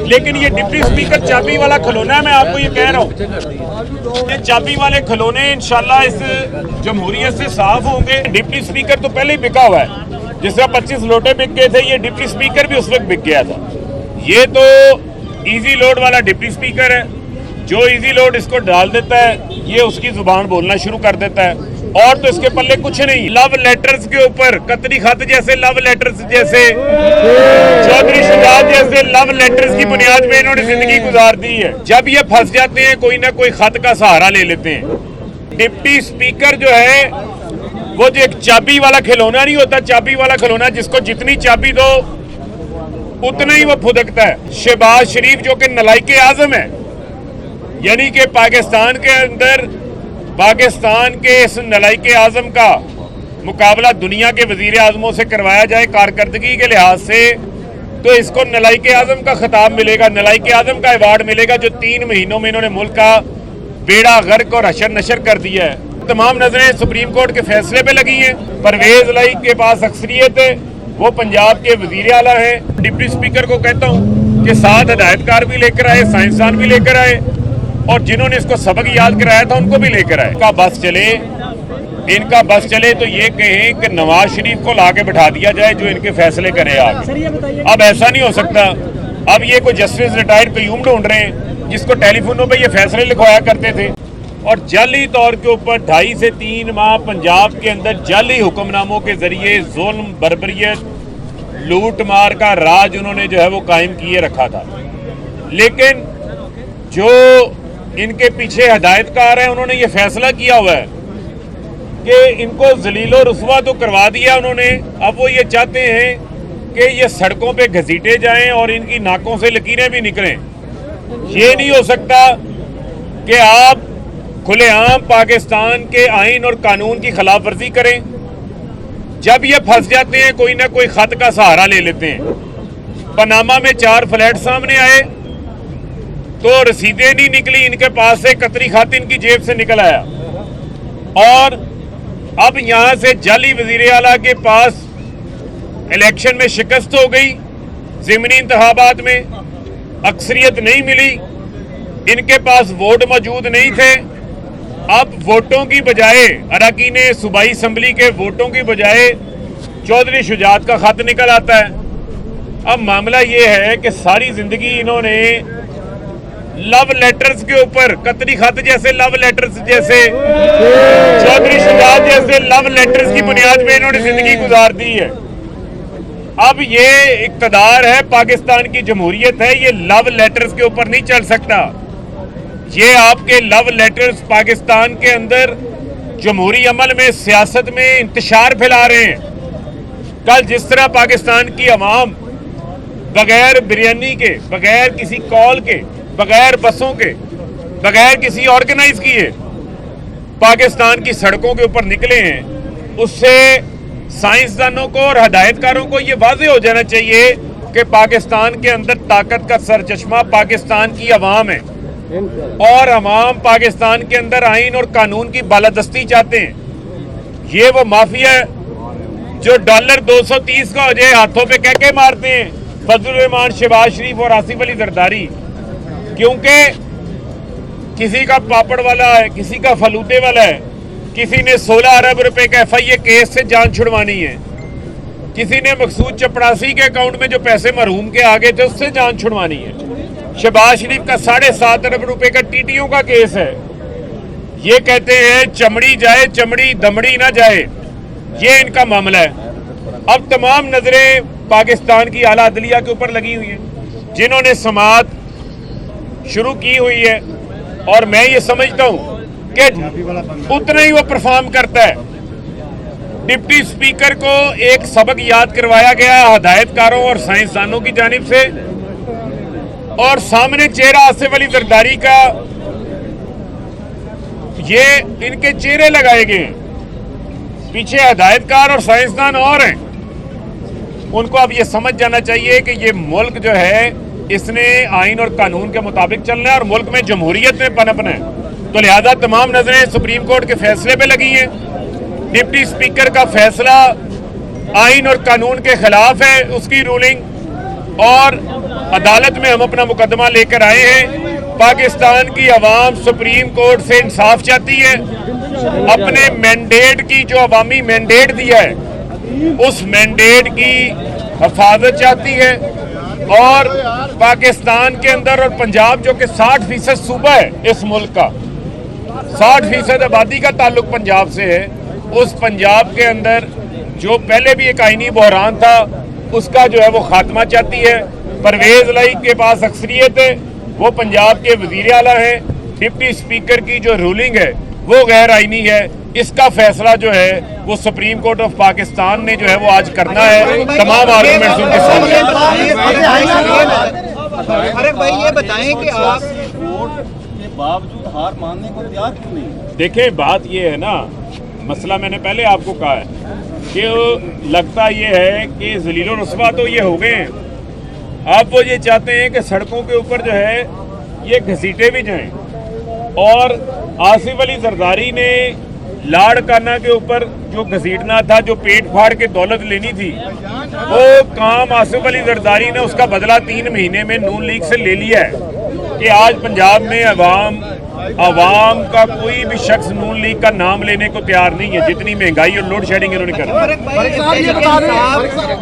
लेकिन ये deputy speaker चाबी वाला खिलौना है, मैं आपको ये कह रहा हूँ, ये चाबी वाले खिलौने इंशाल्लाह इस जमहूरियत से साफ होंगे। डिप्टी स्पीकर तो पहले ही बिका हुआ है, जिस तरह 25 लोटे बिक गए थे, ये डिप्टी स्पीकर भी उस वक्त बिक गया था। ये तो इजी लोड वाला डिप्टी स्पीकर है, जो इजी लोड इसको डाल देता है ये उसकी जुबान बोलना शुरू कर देता है, और तो इसके पल्ले कुछ नहीं। लव लेटर्स के ऊपर कतरी खत जैसे लव लेटर्स जैसे चौधरी शुजात जैसे लव लेटर्स की बुनियाद पे इन्होंने जिंदगी गुजार दी है। जब ये फंस जाते हैं कोई ना कोई खत का सहारा ले लेते हैं। डिप्टी स्पीकर जो है वो जो एक चाबी वाला खिलौना नहीं होता, चाबी वाला खिलौना जिसको जितनी चाबी दो उतना ही वो फुदकता है। शहबाज शरीफ जो कि नलाइके आजम है, यानी कि पाकिस्तान के अंदर पाकिस्तान के इस नलाइके आजम का मुकाबला दुनिया के वजीर आजमों से करवाया जाए कारकर्दगी के लिहाज से, तो इसको नलाइके आजम का खिताब मिलेगा, नलाइके आजम का अवार्ड मिलेगा, जो 3 महीनों में इन्होंने मुल्क का बेड़ा गर्क और हशर नशर कर दिया है। तमाम नजरें सुप्रीम कोर्ट के फैसले पे लगी हैं। परवेज लाइक के पास अक्सरियत है, वो पंजाब के वजीर आला हैं। डिप्टी स्पीकर को कहता हूँ कि 7 हिदायतकार भी लेकर आए, साइंसदान भी लेकर आए, और जिन्होंने इसको सबक याद कराया था उनको भी लेकर आए। इनका बस चले तो ये कहें कि नवाज शरीफ को लाके बिठा दिया जाए जो इनके फैसले करे आगे। अब ऐसा नहीं हो सकता। अब ये कोई जस्टिस रिटायर्ड कयूम ढूंढ रहे हैं जिसको टेलीफोनों पे ये फैसले लिखवाया करते थे, और जाली तौर के ऊपर 2.5 से 3 माह पंजाब के अंदर जाली हुक्मनामों के जरिए जुल्म, बर्बरियत, लूट मार का राज उन्होंने जो है वो कायम किए रखा था। लेकिन जो इनके पीछे हिदायतकार हैं उन्होंने ये फैसला किया हुआ है कि इनको जलीलो रुसवा तो करवा दिया उन्होंने। अब वो ये चाहते हैं कि ये सड़कों पे घसीटे जाएं और इनकी नाकों से लकीरें भी निकलें। ये नहीं हो सकता कि आप खुलेआम पाकिस्तान के आइन और कानून की खिलाफ वर्जी करें। जब ये फंस जाते हैं कोई ना कोई खत का सहारा ले लेते हैं। पनामा में 4 फ्लैट सामने आए तो रसीदें नहीं निकली इनके पास से, कतरी खत इनकी जेब से निकल आया, और अब यहां से जाली वजीर आला के पास इलेक्शन में शिकस्त हो गई, ज़िमनी इंतखाबात में अक्सरियत नहीं मिली, इनके पास वोट मौजूद नहीं थे। अब वोटों की बजाय अरकान सूबाई असम्बली के वोटों की बजाय चौधरी शुजात का खत निकल आता है। अब मामला ये है कि सारी जिंदगी इन्होंने लव लेटर्स के ऊपर कतरी खत जैसे लव लेटर्स जैसे चौधरी शुजात जैसे लव लेटर्स की बुनियाद पे इन्होंने जिंदगी गुजार दी है। अब ये इक्तदार है, पाकिस्तान की जमहूरियत है, ये लव लेटर्स के ऊपर नहीं चल सकता। ये आपके लव लेटर्स पाकिस्तान के अंदर जमहूरी अमल में, सियासत में इंतशार फैला रहे हैं। कल जिस तरह पाकिस्तान की अवाम बगैर बिरयानी के, बगैर किसी कॉल के, बगैर बसों के, बगैर किसी ऑर्गेनाइज किए पाकिस्तान की सड़कों के ऊपर निकले हैं, उससे साइंसदानों को और हिदायतकारों को ये वाज़ेह हो जाना चाहिए कि पाकिस्तान के अंदर ताकत का सरचश्मा पाकिस्तान की अवाम है, और अवाम पाकिस्तान के अंदर आइन और कानून की बालादस्ती चाहते हैं। ये वो माफिया है जो डॉलर 230 का हो जाए हाथों पे कह के मारते हैं, फजलुर रहमान, शहबाज शरीफ और आसिफ अली जरदारी, क्योंकि किसी का पापड़ वाला है, किसी का फलूदे वाला है, किसी ने 16 अरब रुपए का FIA केस से जान छुड़वानी है, किसी ने मकसूद चपड़ासी के अकाउंट में जो पैसे मरहूम के आगे थे उससे जान छुड़वानी है। शहबाज शरीफ का 7.5 अरब रुपए का TTO का केस है। ये कहते हैं चमड़ी जाए चमड़ी, दमड़ी ना जाए, ये इनका मामला है। अब तमाम नजरें पाकिस्तान की आला अदलिया के ऊपर लगी हुई हैं, जिन्होंने समाअत शुरू की हुई है, और मैं ये समझता हूं कि उतना ही वो परफॉर्म करता है। डिप्टी स्पीकर को एक सबक याद करवाया गया हिदायतकारों और साइंसदानों की जानिब से, और सामने चेहरा आसिफ अली जरदारी का, ये इनके चेहरे लगाए गए हैं, पीछे हिदायतकार और साइंसदान और हैं। उनको अब ये समझ जाना चाहिए कि ये मुल्क जो है इसने आइन और कानून के मुताबिक चलना है, और मुल्क में जमहूरियत में पनपना है। तो लिहाजा तमाम नजरें सुप्रीम कोर्ट के फैसले पे लगी हैं। डिप्टी स्पीकर का फैसला आइन और कानून के खिलाफ है, उसकी रूलिंग, और अदालत में हम अपना मुकदमा लेकर आए हैं। पाकिस्तान की अवाम सुप्रीम कोर्ट से इंसाफ चाहती है, अपने मैंडेट की जो अवामी मैंडेट दिया है उस मैंडेट की हिफाजत चाहती है। और पाकिस्तान के अंदर और पंजाब जो कि 60% सूबा है इस मुल्क का, 60% आबादी का ताल्लुक पंजाब से है, उस पंजाब के अंदर जो पहले भी एक आईनी बहरान था उसका जो है वो खात्मा चाहती है। परवेज लाइक के पास अक्सरियत है, वो पंजाब के वजीर आला हैं। डिप्टी स्पीकर की जो रूलिंग है वो गैर आईनी है। इसका फैसला जो है वो सुप्रीम कोर्ट ऑफ पाकिस्तान ने जो है वो आज करना है। तमाम आर्गुमेंट्स उनके सामने। फारूक भाई ये बताएं कि आप के बावजूद हार मानने को तैयार क्यों नहीं? देखें, बात ये है ना, मसला मैंने पहले आपको कहा है कि लगता ये है कि ज़लील और रुस्वा तो ये हो गए हैं, अब वो ये चाहते हैं कि सड़कों के ऊपर जो है ये घसीटे भी जाएं। और आसिफ अली जरदारी ने लाड़काना के ऊपर जो घसीटना था, जो पेट फाड़ के दौलत लेनी थी, वो काम आसिफ अली जरदारी ने उसका बदला 3 महीने में नून लीग से ले लिया है कि आज पंजाब में अवाम का कोई भी शख्स नून लीग का नाम लेने को तैयार नहीं है, जितनी महंगाई और लोड शेडिंग इन्होंने कर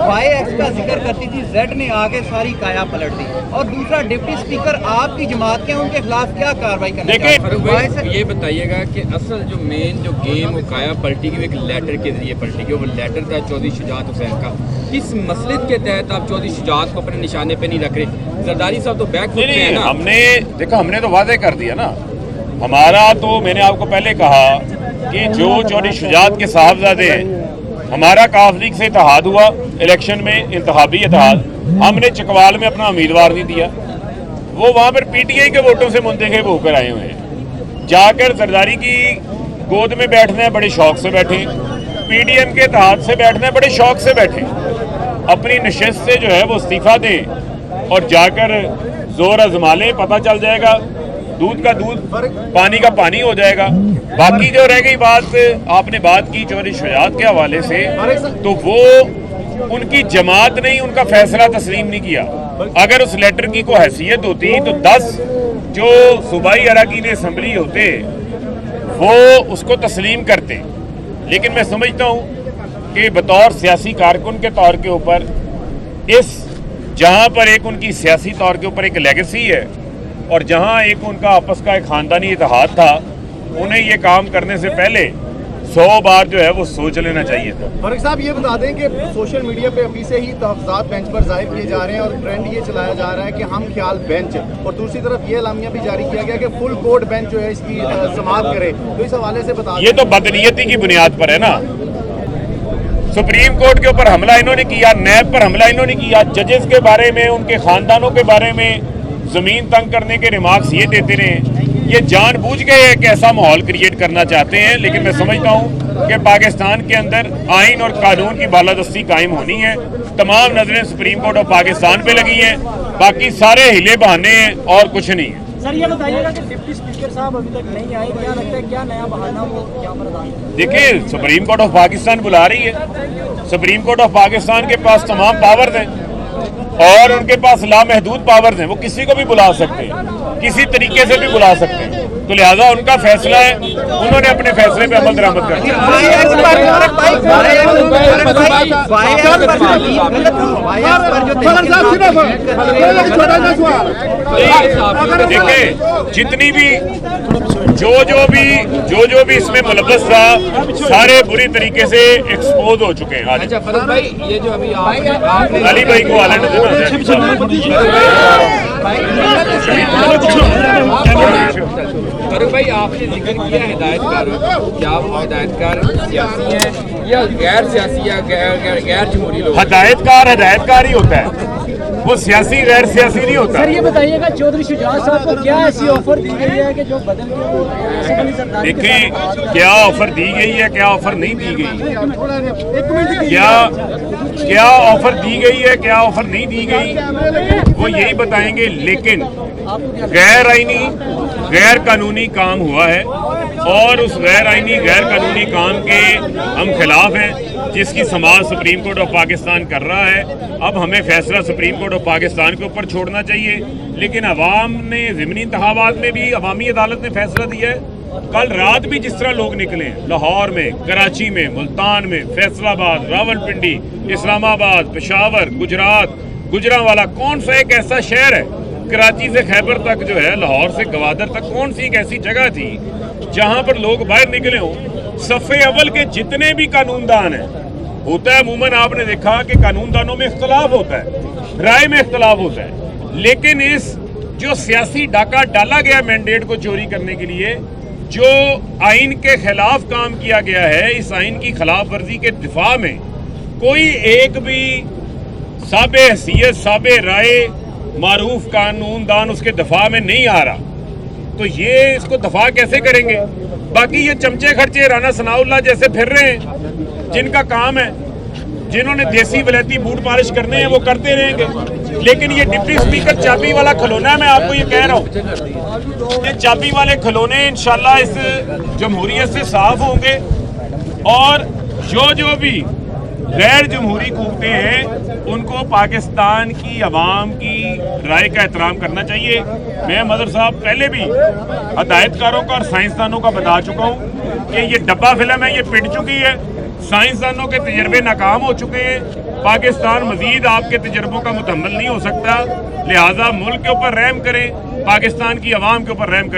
YX का जिक्र करती थी, Z ने आगे सारी काया पलट दी। और दूसरा डिप्टी स्पीकर आपकी जमात के उनके खिलाफ क्या कार्रवाई करना देखिए, फारूक भाई ये बताइएगा कि असल जो मेन जो गेम वो काया पलटी की एक लेटर के जरिए पलटी की, वो लेटर था चौधरी शुजात हुसैन का। किस मसले के तहत आप चौधरी शुजात को अपने निशाने पे नहीं रख रहे? जरदारी साहब तो बैक फुट पे है ना। हमने तो वादे कर दिया ना हमारा। तो मैंने आपको पहले कहा कि जो चौधरी शुजात के साहबजादे हैं, हमारा काफ लीग से इत्तेहाद हुआ इलेक्शन में, इंतखाबी इत्तेहाद, हमने चकवाल में अपना उम्मीदवार नहीं दिया, वो वहाँ पर PTI के वोटों से मुंतखब होकर आए हुए हैं। जाकर जरदारी की गोद में बैठना है, बड़े शौक से बैठे, PDM के इत्तेहाद से बैठना है, बड़े शौक से बैठे, अपनी नशिस्त से जो है वो इस्तीफा दें और जाकर जोर आजमा लें, पता चल जाएगा, दूध का दूध पानी का पानी हो जाएगा। बाकी जो रह गई बात, आपने बात की चौधरी शुजात के हवाले से, तो वो उनकी जमात ने ही उनका फैसला तस्लीम नहीं किया। अगर उस लेटर की कोई हैसियत होती तो 10 जो सूबाई अरकान असम्बली होते वो उसको तस्लीम करते। लेकिन मैं समझता हूँ कि बतौर सियासी कारकुन के तौर के ऊपर इस जहाँ पर एक उनकी सियासी तौर के ऊपर एक लेगेसी है और जहाँ एक उनका आपस का एक ख़ानदानी इत्तेहाद था, उन्हें ये काम करने से पहले 100 बार जो है वो सोच लेना चाहिए था। फारूक साहब ये बता दें कि सोशल मीडिया पे अभी से ही तहफ़्ज़ात बेंच पर ज़ाहिर किए जा रहे हैं और ट्रेंड ये चलाया जा रहा है कि हम ख्याल बेंच, और दूसरी तरफ ये एलामिया भी जारी किया गया कि फुल कोर्ट बेंच जो है इसकी समाप्त करे। तो इस हवाले से बता दें, ये तो बदनीयती की बुनियाद पर है ना। सुप्रीम कोर्ट के ऊपर हमला इन्होंने किया, नैब पर हमला इन्होंने किया, जजेस के बारे में, उनके ख़ानदानों के बारे में ज़मीन तंग करने के रिमार्क्स ये देते रहे। ये जानबूझ के एक ऐसा माहौल क्रिएट करना चाहते हैं। लेकिन मैं समझता हूँ कि पाकिस्तान के अंदर आइन और कानून की बालादस्ती कायम होनी है। तमाम नजरें सुप्रीम कोर्ट ऑफ पाकिस्तान पे लगी हैं, बाकी सारे हिले बहाने हैं और कुछ नहीं है। सर ये बताइएगा कि डिप्टी स्पीकर साहब अभी तक नहीं आए, क्या लगता है क्या नया बहाना वो क्या बर्दाश्त? देखिए, सुप्रीम कोर्ट ऑफ पाकिस्तान बुला रही है। सुप्रीम कोर्ट ऑफ पाकिस्तान के पास तमाम पावर्स हैं और उनके पास लामहदूद पावर्स हैं, वो किसी को भी बुला सकते हैं, किसी तरीके से भी बुला सकते हैं। तो लिहाजा उनका फैसला है, उन्होंने अपने फैसले पे अमल दरामद कर दिया। देखिए, जितनी भी जो भी इसमें मुलव्वस था, सारे बुरी तरीके से एक्सपोज हो चुके हैं आज। अच्छा फारूक भाई, ये जो अभी आपने अली भाई को आलंड फारूक भाई आपने जिक्र किया हिदायतकारों, क्या वो हिदायतकार सियासी हैं या गैर सियासी या गैर जमहूरी लोग? हिदायतकार ही होता है, वो सियासी गैर सियासी नहीं होता। सर ये बताइएगा चौधरी शुजात साहब को क्या ऐसी ऑफर दी गई है कि जो बदल के? देखिए, क्या ऑफर दी गई है, क्या ऑफर नहीं दी गई, क्या ऑफर दी गई है, क्या ऑफर नहीं दी गई, वो यही बताएंगे। लेकिन गैर आईनी गैर कानूनी काम हुआ है और उस गैर आईनी गैर कानूनी काम के हम खिलाफ हैं। جس کی سماعت سپریم کورٹ آف پاکستان کر رہا ہے. اب ہمیں فیصلہ سپریم کورٹ آف پاکستان کے اوپر چھوڑنا چاہیے. لیکن عوام نے ضمنی انتخابات میں بھی عوامی عدالت نے فیصلہ دیا ہے. کل رات بھی جس طرح لوگ نکلے لاہور میں, کراچی میں, ملتان میں, فیصل آباد, راولپنڈی, اسلام آباد, پشاور, گجرات, گجرانوالا, کون سا ایک ایسا شہر ہے کراچی سے خیبر تک جو ہے, لاہور سے گوادر تک, کون سی ایک ایسی جگہ تھی جہاں پر لوگ باہر نکلے ہوں. صف اول کے جتنے بھی قانون دان ہیں, ہوتا ہے عموماً آپ نے دیکھا کہ قانون دانوں میں اختلاف ہوتا ہے, رائے میں اختلاف ہوتا ہے, لیکن اس جو سیاسی ڈاکہ ڈالا گیا مینڈیٹ کو چوری کرنے کے لیے, جو آئین کے خلاف کام کیا گیا ہے, اس آئین کی خلاف ورزی کے دفاع میں کوئی ایک بھی صاحب حیثیت, صاحب رائے, معروف قانون دان اس کے دفاع میں نہیں آ رہا. تو یہ اس کو دفاع کیسے کریں گے؟ باقی یہ چمچے خرچے رانا ثناء اللہ جیسے پھر رہے ہیں, جن کا کام ہے, جنہوں نے دیسی ولایتی بوٹ پالش کرنے ہیں وہ کرتے رہیں گے. لیکن یہ ڈپٹی اسپیکر چابی والا کھلونا ہے, میں آپ کو یہ کہہ رہا ہوں, یہ چابی والے کھلونے انشاءاللہ اس جمہوریت سے صاف ہوں گے. اور جو بھی غیر جمہوری قوتیں ہیں ان کو پاکستان کی عوام کی رائے کا احترام کرنا چاہیے. میں مظہر صاحب پہلے بھی ہدایت کاروں کا اور سائنسدانوں کا بتا چکا ہوں کہ یہ ڈبہ فلم ہے, یہ پٹ چکی ہے, سائنسدانوں کے تجربے ناکام ہو چکے ہیں. پاکستان مزید آپ کے تجربوں کا متحمل نہیں ہو سکتا. لہٰذا ملک کے اوپر رحم کریں, پاکستان کی عوام کے اوپر رحم کریں.